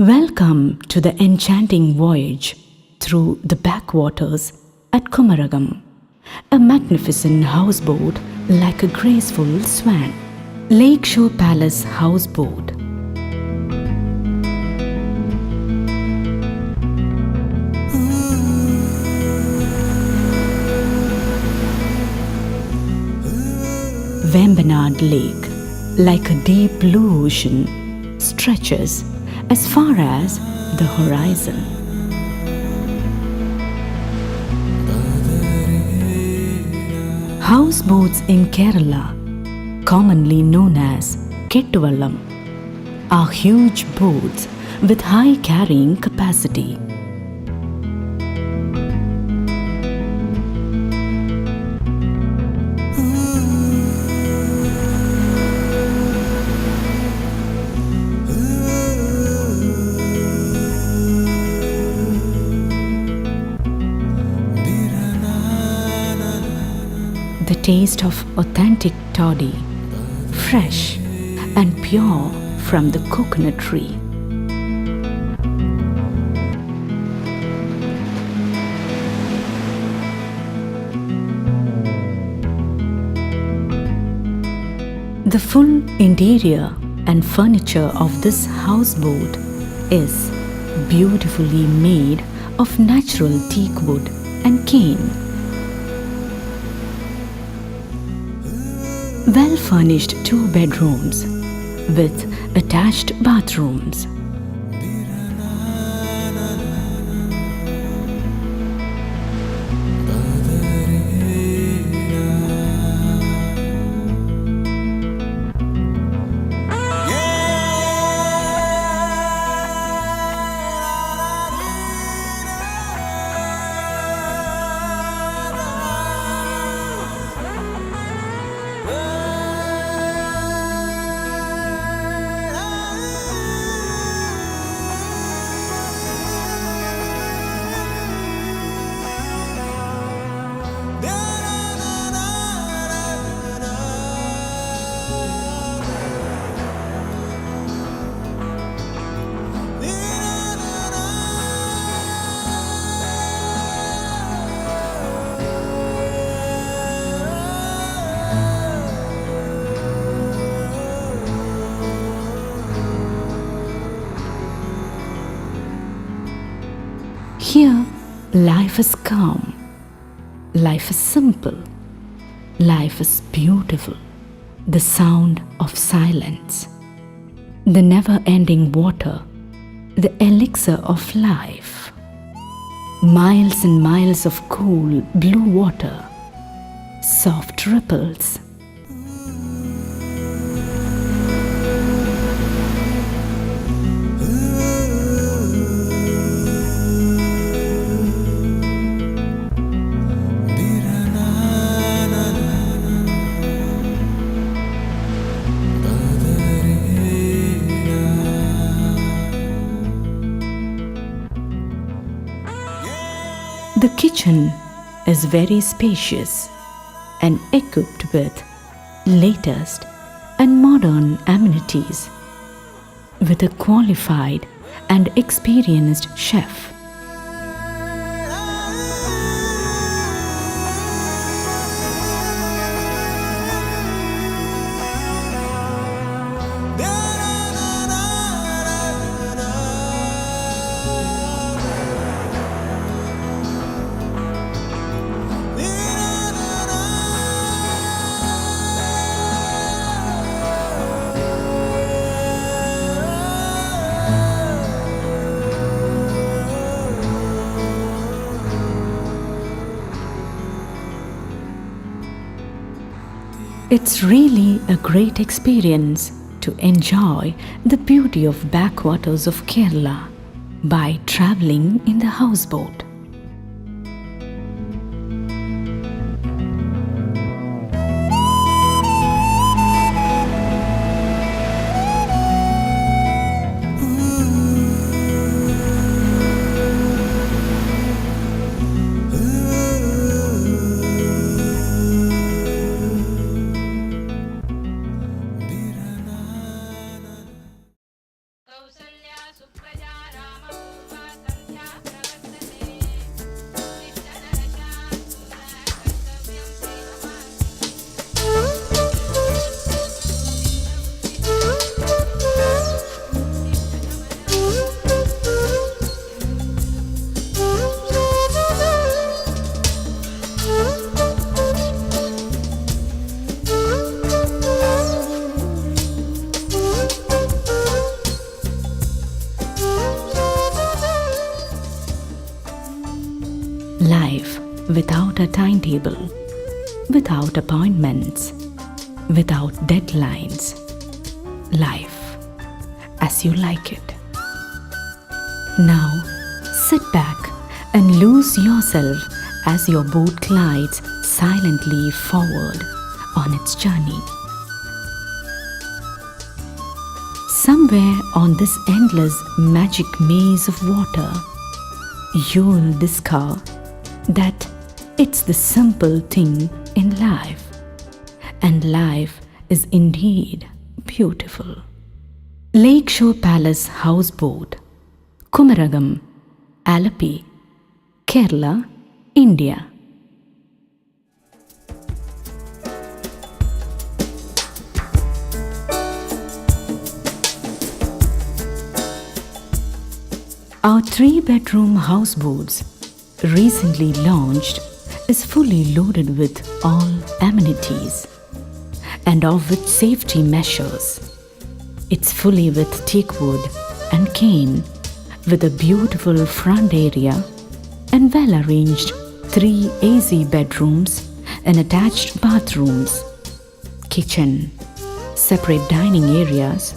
Welcome to the enchanting voyage through the backwaters at Kumaragam, a magnificent houseboat like a graceful swan. LakeShore Palace Houseboat. Vembanad Lake, like a deep blue ocean, stretches as far as the horizon. Houseboats in Kerala, commonly known as Kettuvallam, are huge boats with high carrying capacity. The taste of authentic toddy, fresh and pure from the coconut tree. The full interior and furniture of this houseboat is beautifully made of natural teak wood and cane. Well-furnished 2 bedrooms with attached bathrooms. Here, life is calm, life is simple, life is beautiful. The sound of silence, the never-ending water, the elixir of life. Miles and miles of cool blue water, soft ripples. The kitchen is very spacious and equipped with latest and modern amenities, with a qualified and experienced chef. It's really a great experience to enjoy the beauty of backwaters of Kerala by traveling in the houseboat. Supraja Life without a timetable, without appointments, without deadlines. Life as you like it. Now, sit back and lose yourself as your boat glides silently forward on its journey. Somewhere on this endless magic maze of water, you'll discover that it's the simple thing in life, and life is indeed beautiful. LakeShore Palace Houseboat, Kumaragam, Alapi, Kerala, India. Our 3-bedroom houseboats, recently launched, is fully loaded with all amenities and of with safety measures. It's fully with teak wood and cane, with a beautiful front area and well-arranged 3 AC bedrooms and attached bathrooms, kitchen, separate dining areas,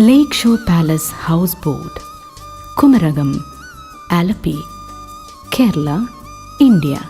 LakeShore Palace Houseboat, Kumaragam, Alapi, Kerala, India.